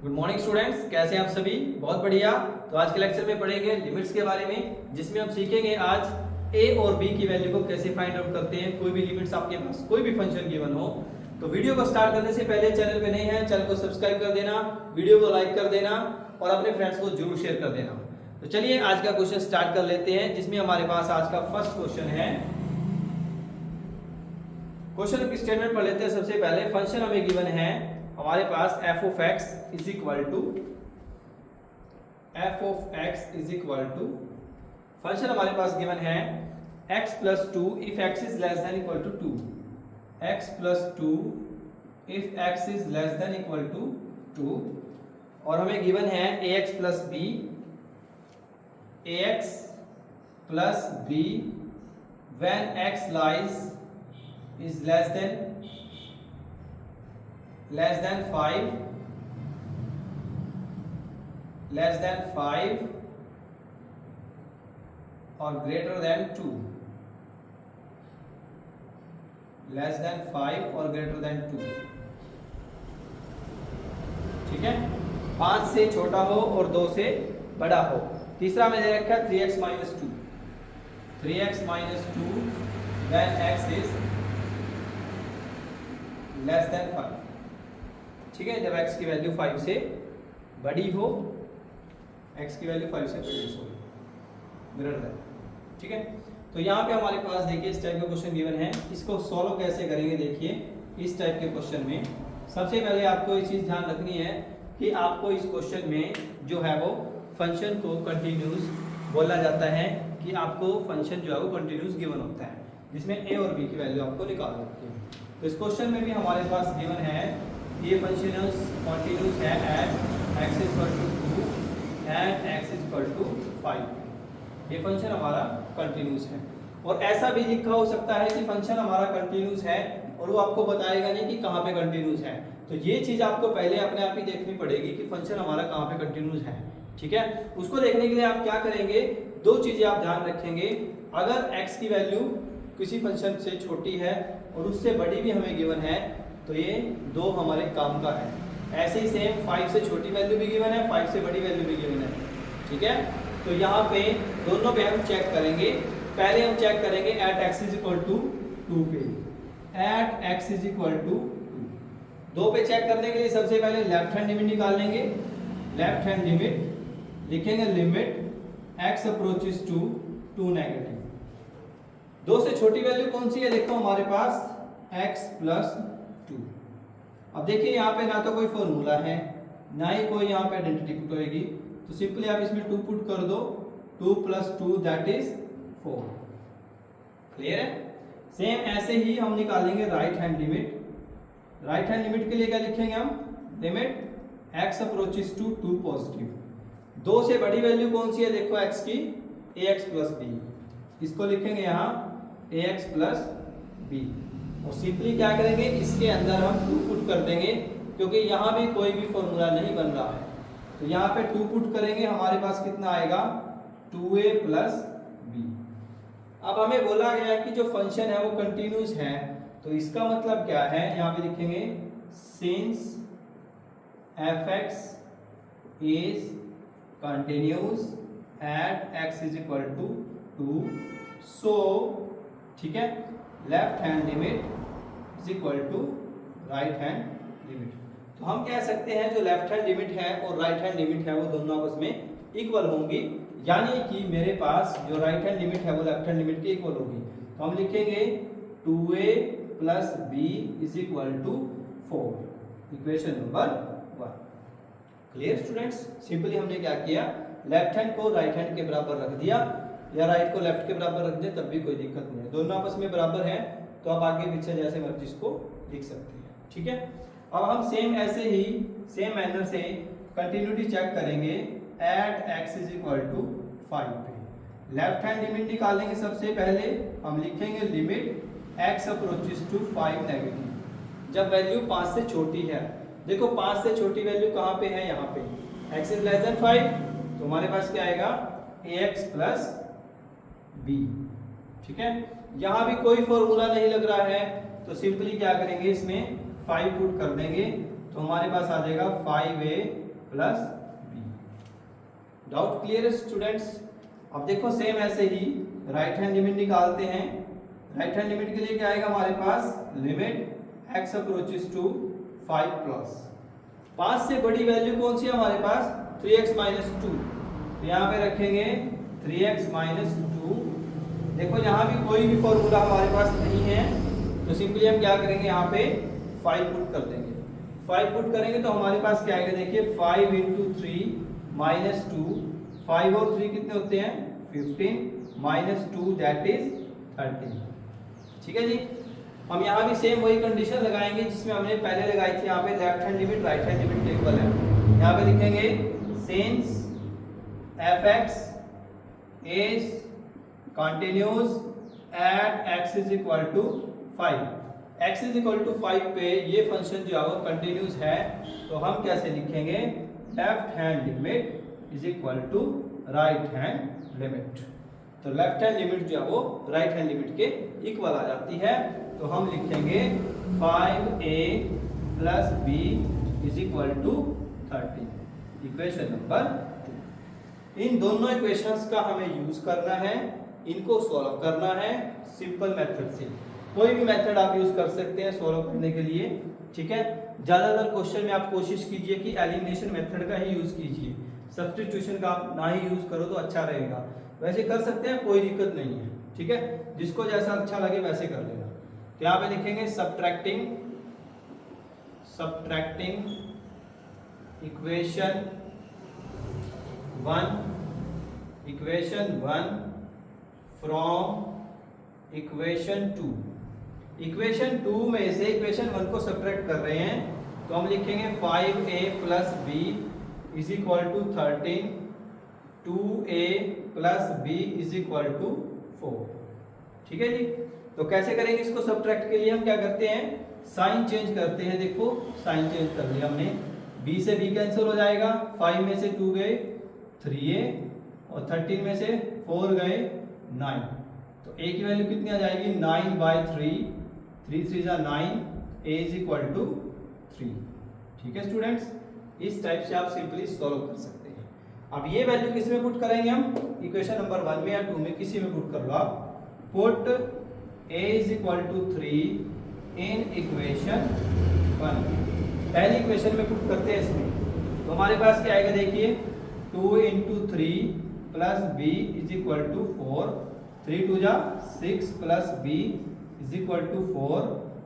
Good morning students, कैसे हैं आप सभी। बहुत बढ़िया। तो आज के लेक्चर में पढ़ेंगे लिमिट्स के बारे में, जिसमें हम सीखेंगे आज ए और बी की वैल्यू को कैसे फाइंड आउट करते हैं। कोई भी लिमिट्स आपके पास कोई भी फंक्शन गिवन हो। तो वीडियो को स्टार्ट करने से पहले चैनल पे नए हैं, चैनल को सब्सक्राइब कर देना, वीडियो को लाइक कर देना और अपने फ्रेंड्स को जरूर शेयर कर देना। तो चलिए आज का क्वेश्चन स्टार्ट कर लेते हैं, जिसमें हमारे पास आज का फर्स्ट क्वेश्चन है। क्वेश्चन की स्टेटमेंट पढ़ लेते हैं। सबसे पहले फंक्शन हमें गिवन है हमारे पास f of x is equal to function हमारे पास गिवन है x plus 2 if x is less than equal to 2, x plus 2 if x is less than equal to 2, और हमें गिवन है ax plus b when x lies is less than 5 और greater than 2, less than 5 और greater than 2। ठीक है, 5 से छोटा हो और 2 से बड़ा हो। तीसरा में दे रखा है 3x minus 2 when x is less than 5। ठीक है, जब x की वैल्यू 5 से बड़ी हो, x की वैल्यू 5 से बड़ी हो, ग्रेटर देन। ठीक है, तो यहाँ पे हमारे पास देखिए इस टाइप का क्वेश्चन गिवन है। इसको सॉल्व कैसे करेंगे, देखिए इस टाइप के क्वेश्चन में सबसे पहले आपको ये चीज़ ध्यान रखनी है कि आपको इस क्वेश्चन में जो है वो फंक्शन को कंटिन्यूस बोला जाता है, कि आपको फंक्शन जो है वो कंटिन्यूस गिवन होता है, जिसमें a और b की वैल्यू आपको निकाल रखी है। तो इस क्वेश्चन में भी हमारे पास गिवन है ये फंक्शन कंटिन्यूस है at x equal to 2 and x equal to 5। ये फंक्शन हमारा कंटिन्यूस है, और ऐसा भी लिखा हो सकता है कि फंक्शन हमारा कंटिन्यूस है और वो आपको बताएगा नहीं कि कहाँ पे कंटिन्यूस है। तो ये चीज़ आपको पहले अपने आप ही देखनी पड़ेगी कि फंक्शन हमारा कहाँ पे कंटिन्यूस है। ठीक है, उसको देखने के लिए आप क्या करेंगे, दो चीज़ें आप ध्यान रखेंगे। अगर x की वैल्यू किसी फंक्शन से छोटी है और उससे बड़ी भी हमें गिवन है, तो ये दो हमारे काम का है। ऐसे ही सेम 5 से छोटी वैल्यू भी गिवन है, 5 से बड़ी वैल्यू भी गिवन है। ठीक है, तो यहाँ पे दोनों पे हम चेक करेंगे। पहले हम चेक करेंगे at x is equal to 2 पे, at x is equal to 2 पे चेक करने के लिए सबसे पहले लेफ्ट हैंड लिमिट निकाल लेंगे। लेफ्ट हैंड लिमिट लिखेंगे, limit x approaches to 2 negative. 2 से छोटी वैल्यू कौन सी है, देखो हमारे पास x प्लस 2। अब देखिए यहाँ पे ना तो कोई फॉर्मूला है, ना ही कोई यहाँ पे आइडेंटिटी पुट होगी, तो सिंपली आप इसमें 2 पुट कर दो। 2 प्लस 2 दैट इज 4। क्लियर है। सेम ऐसे ही हम निकालेंगे right hand limit. Right hand limit के लिए क्या लिखेंगे हम, limit x approaches to 2 positive. 2 से बड़ी वैल्यू कौन सी है, देखो x की, ax प्लस b। इसको लिखेंगे यहाँ ax प्लस b, और सिंपली क्या करेंगे, इसके अंदर हम 2 पुट कर देंगे, क्योंकि यहाँ भी कोई भी फॉर्मूला नहीं बन रहा है। तो यहाँ पे 2 पुट करेंगे, हमारे पास कितना आएगा, 2a प्लस b। अब हमें बोला गया है कि जो फंक्शन है वो कंटिन्यूस है, तो इसका मतलब क्या है, यहाँ पे लिखेंगे since fx is continuous at x is equal to 2, so ठीक है, left hand limit is equal to right hand limit. तो हम कह सकते हैं जो लेफ्ट हैंड लिमिट है और राइट हैंड लिमिट है वो दोनों आपस में इक्वल होंगी, यानी कि मेरे पास जो राइट हैंड लिमिट है वो लेफ्ट हैंड लिमिट के इक्वल होगी। तो हम लिखेंगे 2a plus b is equal to 4, equation number 1। Clear students. Simply हमने क्या किया, लेफ्ट हैंड को राइट हैंड के बराबर रख दिया, या राइट को लेफ्ट के बराबर रख दें तब भी कोई दिक्कत नहीं है, दोनों आपस में बराबर हैं, तो आप आगे पीछे जैसे मर्जी इसको लिख सकते हैं। ठीक है, अब हम सेम ऐसे ही सेम मैनर से कंटिन्यूटी चेक करेंगे at x is equal to 5 पे। लेफ्ट हैंड लिमिट निकालेंगे, सबसे पहले हम लिखेंगे limit x approaches to 5 negative, जब वैल्यू 5 से छोटी है। देखो 5 से छोटी वैल्यू कहाँ पे है, यहाँ पे x इज लेस देन 5, तो हमारे पास क्या आएगा, ax प्लस b। ठीक है, यहाँ भी कोई फॉर्मूला नहीं लग रहा है, तो सिंपली क्या करेंगे, इसमें 5 पुट कर देंगे, तो हमारे पास आ जाएगा 5a plus B. Doubt clear है स्टूडेंट्स? अब देखो सेम ऐसे ही राइट हैंड लिमिट निकालते हैं। राइट हैंड लिमिट के लिए क्या आएगा हमारे पास, limit x approaches to 5 plus 5 से बड़ी वैल्यू कौन सी है हमारे पास, 3x माइनस 2। तो यहाँ पे रखेंगे 3x माइनस 2। देखो यहाँ भी कोई भी फॉर्मूला हमारे पास नहीं है, तो सिंपली हम क्या करेंगे, यहाँ पे 5 पुट कर देंगे। 5 पुट करेंगे तो हमारे पास क्या आएगा, देखिए 5 इंटू 3 माइनस 2, 5 और 3 कितने होते हैं, 15 माइनस 2 दैट इज 13। ठीक है जी। हम यहाँ भी सेम वही कंडीशन लगाएंगे जिसमें हमने पहले लगाई थी। यहाँ पे left hand limit right hand limit के इक्वल है। यहाँ पे लिखेंगे since f(x) is continuous at x is equal to 5, x is equal to 5 पे ये फंक्शन जो है वो कंटिन्यूस है, तो हम कैसे लिखेंगे, left hand limit is equal to right hand limit. तो लेफ्ट हैंड लिमिट जो है वो राइट हैंड लिमिट के इक्वल आ जाती है। तो हम लिखेंगे 5a plus b is equal to 13, equation number 2। इन दोनों इक्वेशंस का हमें यूज करना है, इनको सॉल्व करना है सिंपल मेथड से। कोई भी मेथड आप यूज कर सकते हैं सॉल्व करने के लिए। ठीक है, ज्यादातर क्वेश्चन में आप कोशिश कीजिए कि एलिमिनेशन मेथड का ही यूज कीजिए, सब्स्टिट्यूशन का आप ना ही यूज करो तो अच्छा रहेगा। वैसे कर सकते हैं, कोई दिक्कत नहीं है। ठीक है, जिसको जैसा अच्छा लगे वैसे कर लेना। तो यहाँ पे लिखेंगे subtracting equation 1 from equation 2। Equation 2 में से इक्वेशन 1 को सब्ट्रैक्ट कर रहे हैं, तो हम लिखेंगे 5a plus b is equal to 13, 2a plus b is equal to 4। ठीक है जी। तो कैसे करेंगे इसको सब्ट्रैक्ट के लिए, हम क्या करते हैं, साइन चेंज करते हैं। देखो साइन चेंज कर लिया हमने, b से b कैंसिल हो जाएगा, 5 में से 2 गए 3a और 13 में से 4 गए 9। तो a की वैल्यू कितनी आ जाएगी, 9/3, 3 3 जा 9, a इज इक्वल टू 3। ठीक है स्टूडेंट्स, इस टाइप से आप सिंपली सॉल्व कर सकते हैं। अब ये वैल्यू किस में पुट करेंगे हम, इक्वेशन नंबर 1 में या 2 में, किसी में पुट कर लो आप। Put a is equal to 3 in equation 1। पहली इक्वेशन में पुट करते हैं इसमें, तो हमारे पास क्या आएगा, देखिए 2 into 3 plus b is equal to 4, 3 2 जा 6 plus b is equal to 4।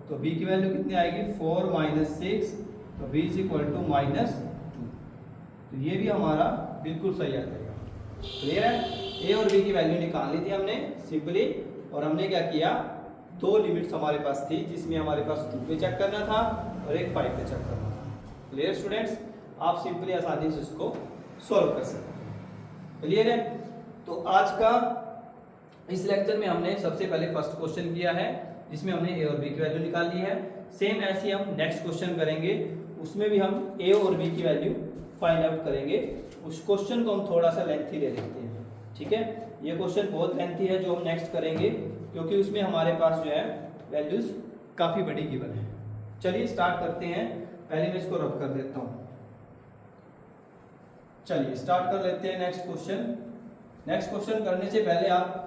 तो b की वैल्यू कितनी आएगी, 4 माइनस 6, तो b is equal to minus 2। तो ये भी हमारा बिल्कुल सही आ जाएगा। क्लियर है, a और b की वैल्यू निकाल ली थी हमने सिंपली, और हमने क्या किया, 2 लिमिट्स हमारे पास थी जिसमें हमारे पास 2 पे चेक करना था और एक 5 पे चेक करना था। क्लियर स्टूडेंट्स, आप सिंपली आसानी से इसको सॉल्व कर सकते हैं। क्लियर है। तो आज का इस लेक्चर में हमने सबसे पहले फर्स्ट क्वेश्चन किया है जिसमें हमने a और b की वैल्यू निकाल ली है। सेम ऐसे हम नेक्स्ट क्वेश्चन करेंगे, उसमें भी हम a और b की वैल्यू फाइंड आउट करेंगे। उस क्वेश्चन को हम थोड़ा सा लेंथी ले लेते हैं। ठीक है, ये क्वेश्चन बहुत लेंथी है जो हम नेक्स्ट करेंगे, क्योंकि उसमें हमारे पास जो है वैल्यूज काफी बड़ी गिवन है। चलिए स्टार्ट करते हैं। पहले मैं इसको रब कर देता हूँ। चलिए स्टार्ट कर लेते हैं नेक्स्ट क्वेश्चन। नेक्स्ट क्वेश्चन करने से पहले आप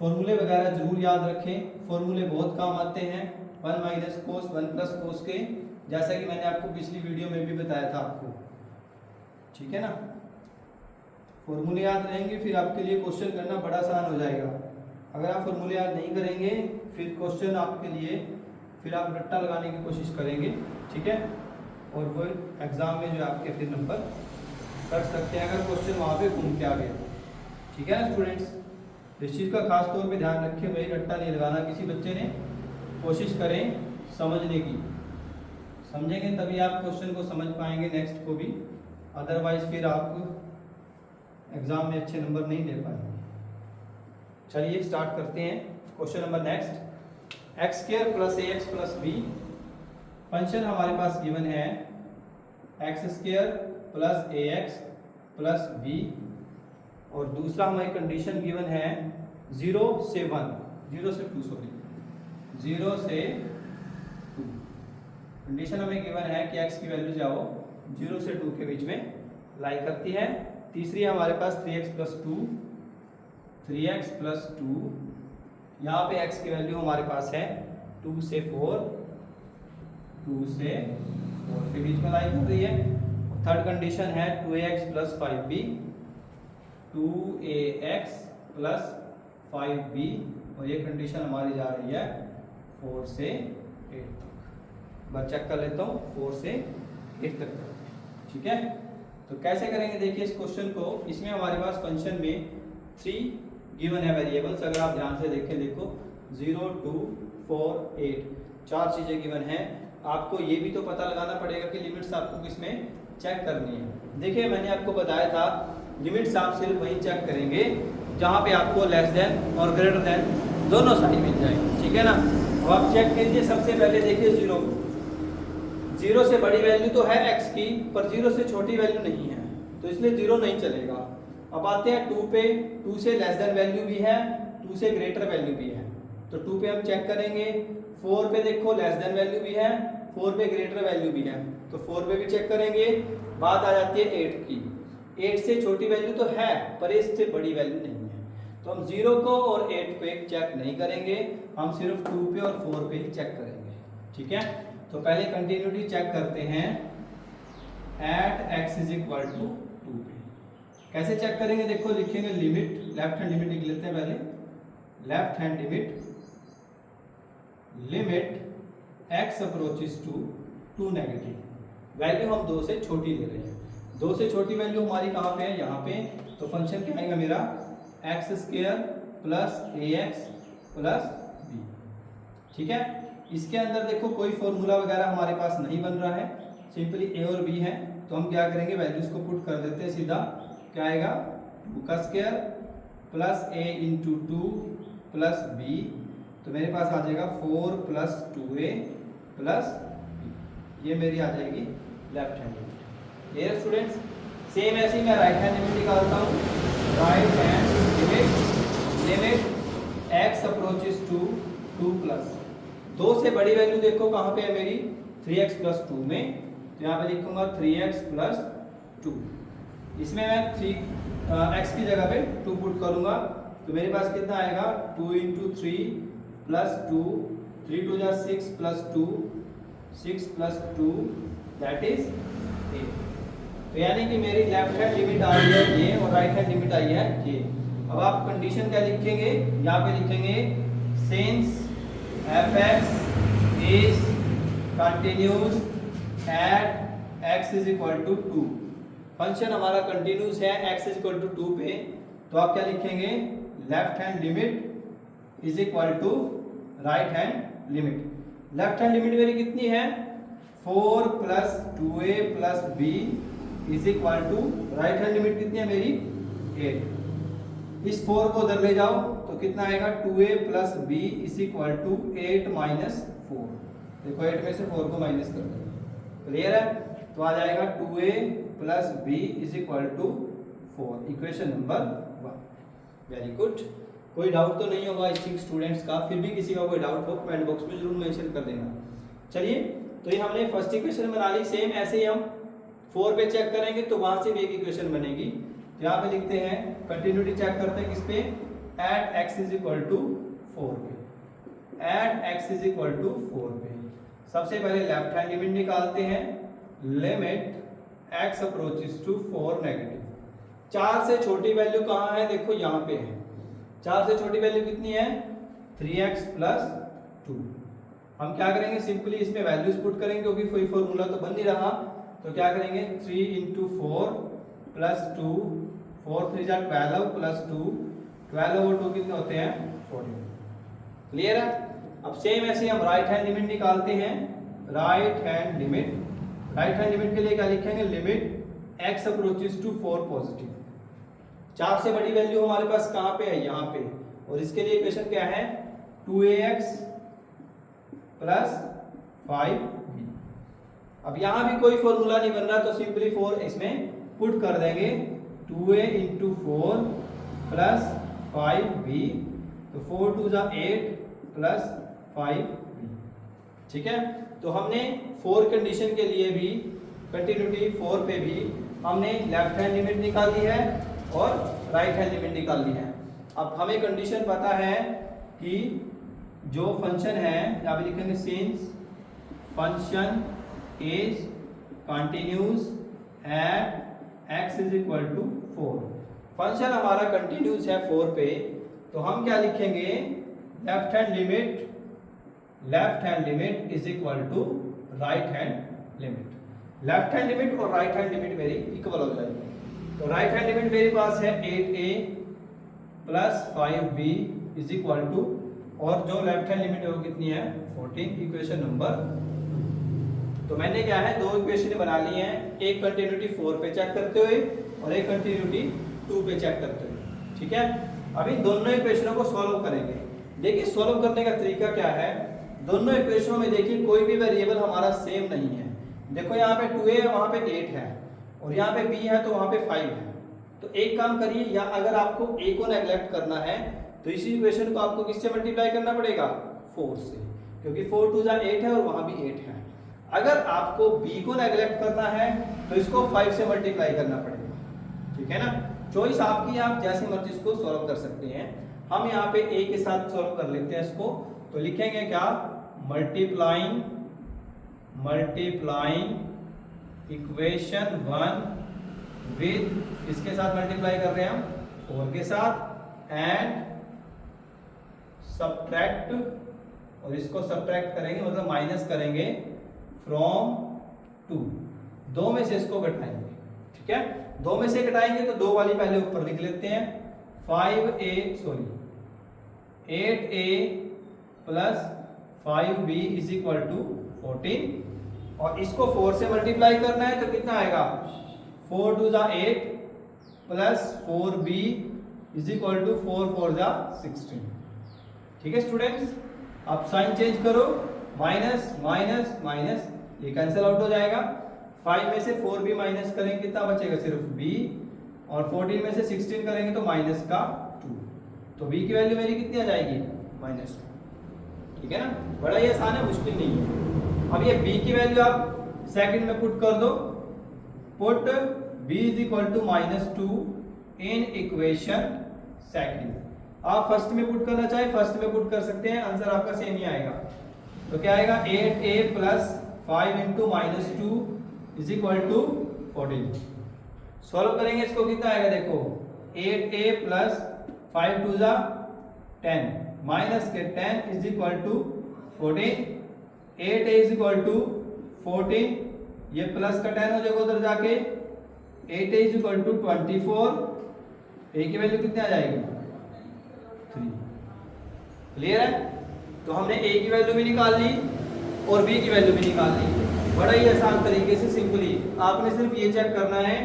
फॉर्मूले वगैरह जरूर याद रखें, फॉर्मूले बहुत काम आते हैं 1 माइनस कोस 1 प्लस कोस के, जैसा कि मैंने आपको पिछली वीडियो में भी बताया था आपको। ठीक है ना, फॉर्मूले याद रहेंगे फिर आपके लिए क्वेश्चन करना बड़ा आसान हो जाएगा। अगर आप फॉर्मूले याद नहीं करेंगे फिर क्वेश्चन आपके लिए, फिर आप रट्टा लगाने की कोशिश करेंगे। ठीक है, और वो एग्जाम में जो आपके फिर नंबर कट सकते हैं अगर क्वेश्चन वहाँ पे घूम के आ गया। ठीक है ना स्टूडेंट्स, इस चीज़ का खास तौर पे ध्यान रखें, वही रट्टा नहीं लगाना किसी बच्चे ने। कोशिश करें समझने की, समझेंगे तभी आप क्वेश्चन को समझ पाएंगे नेक्स्ट को भी, अदरवाइज फिर आप एग्जाम में अच्छे नंबर नहीं ले पाएंगे। चलिए स्टार्ट करते हैं question number next. X square plus a x plus b, function हमारे पास गिवन है x square plus a x plus b, और दूसरा हमारी कंडीशन गिवन है 0 से 1, 0 से 2 सॉरी 0 से 2। कंडीशन हमें गिवन है कि x की वैल्यू जाओ 0 से 2 के बीच में लाई करती है। तीसरी है हमारे पास 3x प्लस 2, 3x प्लस 2, यहाँ पे x की वैल्यू हमारे पास है 2 से 4, 2 से 4 के बीच में लाई कर रही है। थर्ड कंडीशन है 2ax plus 5b, 2ax plus 5b, और ये कंडीशन हमारी जा रही है 4 से 8 तक। मैं चेक कर लेता हूँ 4 से 8 तक, ठीक है। तो कैसे करेंगे देखिए इस क्वेश्चन को। इसमें हमारे पास फंक्शन में 3 गिवन है वेरिएबल्स, अगर आप ध्यान से देखें, देखो 0, 2, 4, 8 4 चीज़ें गिवन हैं। आपको ये भी तो पता लगाना पड़ेगा कि लिमिट्स आपको किसमें चेक करनी है। देखिए मैंने आपको बताया था लिमिट्स आप सिर्फ वहीं चेक करेंगे जहाँ पे आपको लेस देन और ग्रेटर देन दोनों साइन मिल जाए, ठीक है ना। अब आप चेक कीजिए, सबसे पहले देखिए 0 से बड़ी वैल्यू तो है x की, पर 0 से छोटी वैल्यू नहीं है, तो इसलिए 0 नहीं चलेगा। अब आते हैं 2 पे, 2 से लेस देन वैल्यू भी है, 2 से ग्रेटर वैल्यू भी है, तो 2 पे हम चेक करेंगे। 4 पे देखो लेस देन वैल्यू भी है, 4 पे ग्रेटर वैल्यू भी है, तो 4 पे भी चेक करेंगे। बात आ जाती है 8 की, 8 से छोटी वैल्यू तो है पर इससे बड़ी वैल्यू नहीं है, तो हम 0 को और 8 पे चेक नहीं करेंगे, हम सिर्फ 2 पे और 4 पे ही चेक करेंगे, ठीक है। तो पहले कंटिन्यूटी चेक करते हैं at x is equal to 2 पे। कैसे चेक करेंगे देखो, लिखेंगे लिमिट, लेफ्ट हैंड लिमिट लिख लेते हैं पहले, left hand limit x approaches to 2 negative, value हम 2 से छोटी ले रहे हैं। 2 से छोटी वैल्यू हमारी कहाँ पे है, यहाँ पे, तो फंक्शन क्या आएगा मेरा x square plus ax plus b, ठीक है। इसके अंदर देखो कोई फॉर्मूला वगैरह हमारे पास नहीं बन रहा है, सिंपली a और b है, तो हम क्या करेंगे वैल्यूज को पुट कर देते हैं सीधा। क्या आएगा 2 का square plus a into 2 plus b, तो मेरे पास आ जाएगा 4 प्लस 2a प्लस b, ये मेरी आ जाएगी लेफ्ट हैंड लिमिट। ये स्टूडेंट्स सेम ऐसे ही मैं राइट हैंड लिमिट निकालता हूँ। Right hand limit x approaches to 2 plus 2 से बड़ी वैल्यू देखो कहाँ पे है मेरी 3x प्लस 2 में, तो यहाँ पे लिखूंगा 3x प्लस 2, इसमें मैं 3x की जगह पे 2 पुट करूंगा, तो मेरे पास कितना आएगा 2 इंटू 3 प्लस 2, 3 2 जा 6 प्लस 2, 6 प्लस 2 दैट इज 8। तो यानी कि मेरी लेफ्ट हैंड लिमिट आ रही है ये और राइट हैंड लिमिट आई है ये। अब आप कंडीशन क्या लिखेंगे, यहाँ पे लिखेंगे since fx is continuous at x is equal to 2, function हमारा कंटिन्यूस है x is equal to 2 पे, तो आप क्या लिखेंगे left hand limit is equal to right hand limit. Left hand limit मेरी कितनी है 4 plus 2a plus b is equal to right hand limit कितनी है मेरी 8। इस 4 को उधर ले जाओ तो कितना आएगा 2a plus b is equal to 8 minus 4, देखो 8 में से 4 को माइनस कर देंगे, क्लियर है। तो आ जाएगा 2a plus b is equal to 4, equation number 1। Very good, कोई डाउट तो नहीं होगा आई थिंक स्टूडेंट्स का, फिर भी किसी का कोई डाउट हो कमेंट बॉक्स में जरूर मेंशन कर देना। चलिए तो ये हमने फर्स्ट इक्वेशन बना ली, सेम ऐसे ही हम 4 पे चेक करेंगे तो वहां से भी एक इक्वेशन बनेगी। तो यहाँ पे लिखते हैं कंटिन्यूटी चेक करते हैं किस पे, at x is equal to 4 पे, at x is equal to 4 पे। सबसे पहले लेफ्ट हैंड लिमिट निकालते हैं, limit x approaches to 4 negative. 4 से छोटी वैल्यू कहाँ है, देखो यहाँ पे है। 4 से छोटी वैल्यू कितनी है 3x प्लस 2। हम क्या करेंगे सिंपली इसमें वैल्यूज पुट करेंगे क्योंकि कोई फॉर्मूला तो बन नहीं रहा, तो क्या करेंगे 3 इंटू 4 प्लस 2, 4 3 जा 12 प्लस 2, 12 और 2 कितने होते हैं 14। क्लियर है। अब सेम ऐसे हम राइट हैंड लिमिट निकालते हैं, right hand limit, right hand limit के लिए क्या लिखेंगे limit x approaches to 4 positive. 4 से बड़ी वैल्यू हमारे पास कहाँ पे है यहाँ पे, और इसके लिए इक्वेशन क्या है 2ax प्लस 5b। अब यहाँ भी कोई फॉर्मूला नहीं बन रहा तो सिंपली 4 इसमें पुट कर देंगे, 2a इंटू 4 प्लस 5b, तो 4 2 जा 8 प्लस 5b, ठीक है। तो हमने 4 कंडीशन के लिए भी कंटिन्यूटी 4 पे भी हमने लेफ्ट हैंड लिमिट निकाल ली है और राइट हैंड लिमिट निकाल ली है। अब हमें कंडीशन पता है कि जो फंक्शन है यहाँ पे लिखेंगे since function is continuous at x is equal to 4। Function हमारा कंटिन्यूस है 4 पे, तो हम क्या लिखेंगे, left hand limit is equal to right hand limit. Left hand limit और राइट हैंड लिमिट मेरी इक्वल हो जाएगी। तो राइट हैंड लिमिट मेरे पास है 8a plus 5b is equal to, और जो लेफ्ट हैंड लिमिट है वो कितनी है 14, इक्वेशन नंबर 2। तो मैंने क्या है, दो इक्वेशन बना ली हैं, एक कंटिन्यूटी 4 पे चेक करते हुए और एक कंटिन्यूटी 2 पे चेक करते हुए। ठीक है, अभी दोनों इक्वेशनों को सॉल्व करेंगे। देखिए सॉल्व करने का तरीका क्या है, दोनों इक्वेशनों में देखिए कोई भी वेरिएबल हमारा सेम नहीं है। देखो यहाँ पे 2a है, वहां पे 8 है, और यहाँ पे b है तो वहां पे 5 है। तो एक काम करिए, या अगर आपको a को नेग्लेक्ट करना है तो इसी इक्वेशन को आपको किससे मल्टीप्लाई करना पड़ेगा, 4 से, क्योंकि 4 2 जा 8 है और वहां भी 8 है। अगर आपको b को नेग्लेक्ट करना है तो इसको 5 से मल्टीप्लाई करना पड़ेगा। ठीक है ना, चॉइस आपकी, आप जैसे मर्जी इसको सॉल्व कर सकते हैं। हम यहाँ पे a के साथ सॉल्व कर लेते हैं इसको, तो लिखेंगे क्या, मल्टीप्लाइंग इक्वेशन 1 विद, इसके साथ मल्टीप्लाई कर रहे हैं हम 4 के साथ, एंड सब्ट्रैक्ट, और इसको सब्ट्रैक्ट करेंगे मतलब माइनस करेंगे फ्रॉम 2, दो में से इसको घटाएंगे। ठीक है, दो में से घटाएंगे तो दो वाली पहले ऊपर लिख लेते हैं, 8a plus 5b is equal to 14, और इसको 4 से मल्टीप्लाई करना है तो कितना आएगा, 4 2 जा 8 plus 4b is equal to 4 4 जा 16। ठीक है स्टूडेंट्स, आप साइन चेंज करो, माइनस माइनस माइनस, ये कैंसिल आउट हो जाएगा। 5 में से 4b माइनस करेंगे कितना बचेगा, सिर्फ b, और 14 में से 16 करेंगे तो माइनस का 2, तो b की वैल्यू मेरी कितनी आ जाएगी, -2। ठीक है ना, बड़ा ही आसान है, मुश्किल नहीं है। अब ये b की वैल्यू आप सेकंड में पुट कर दो, put b is equal to -2 in equation second. आप फर्स्ट में पुट करना चाहे फर्स्ट में पुट कर सकते हैं, आंसर आपका सेम ही आएगा। तो क्या आएगा, 8a plus 5 into -2 is equal to 14। Solve करेंगे इसको, कितना आएगा देखो, 8a प्लस 5 2 जा 10 माइनस के 10 is equal to 14, 8a is equal to 14, ये प्लस का 10 हो जाएगा उधर जाके, 8a is equal to 24, a की वैल्यू कितनी आ जाएगी, 3। क्लियर है, तो हमने a की वैल्यू भी निकाल ली और b की वैल्यू भी निकाल ली। बड़ा ही आसान तरीके से, सिंपली आपने सिर्फ ये चेक करना है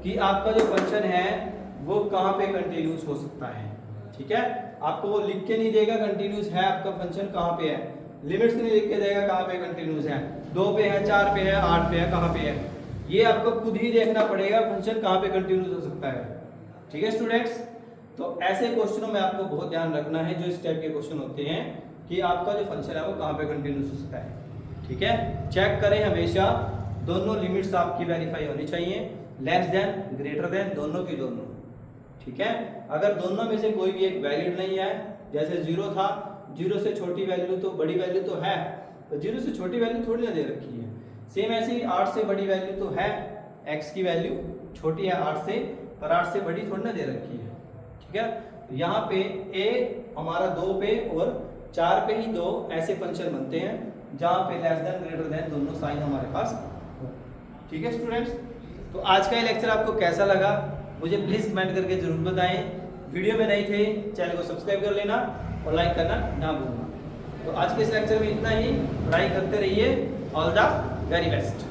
कि आपका जो फंक्शन है वो कहाँ पे कंटिन्यूस हो सकता है। ठीक है, आपको वो लिख के नहीं देगा कंटिन्यूस है आपका फंक्शन कहाँ पे है, लिमिट्स नहीं लिख के देगा कहाँ पे कंटिन्यूस है, 2 पे है, 4 पे है, 8 पे है, कहाँ पे है, ये आपको खुद ही देखना पड़ेगा फंक्शन कहाँ पे कंटिन्यूस हो सकता है। ठीक है स्टूडेंट्स, तो ऐसे क्वेश्चनों में आपको बहुत ध्यान रखना है, जो इस टाइप के क्वेश्चन होते हैं कि आपका जो फंक्शन है वो कहाँ पे कंटिन्यूस हो सकता है। ठीक है, चेक करें हमेशा, दोनों लिमिट्स आपकी वेरीफाई होनी चाहिए, लेस देन ग्रेटर देन, दोनों की दोनों। ठीक है, अगर दोनों में से कोई भी एक वैलिड नहीं है, जैसे 0 था, 0 से छोटी वैल्यू तो बड़ी वैल्यू तो है, तो 0 से छोटी वैल्यू थोड़ी ना दे रखी है। सेम ऐसे ही 8 से बड़ी वैल्यू तो है, x की वैल्यू छोटी है 8 से, पर 8 से बड़ी थोड़ी ना दे रखी है। ठीक है, यहाँ पे a हमारा 2 पे और 4 पे ही 2 ऐसे फंक्शन बनते हैं जहाँ पे लेस देन ग्रेटर देन दोनों साइन हमारे पास हो। ठीक है स्टूडेंट्स, तो आज का ये लेक्चर आपको कैसा लगा मुझे प्लीज़ कमेंट करके जरूर बताएं। वीडियो में नहीं थे चैनल को सब्सक्राइब कर लेना और लाइक करना ना भूलना। तो आज के इस लेक्चर में इतना ही, पढ़ाई करते रहिए, ऑल द वेरी बेस्ट।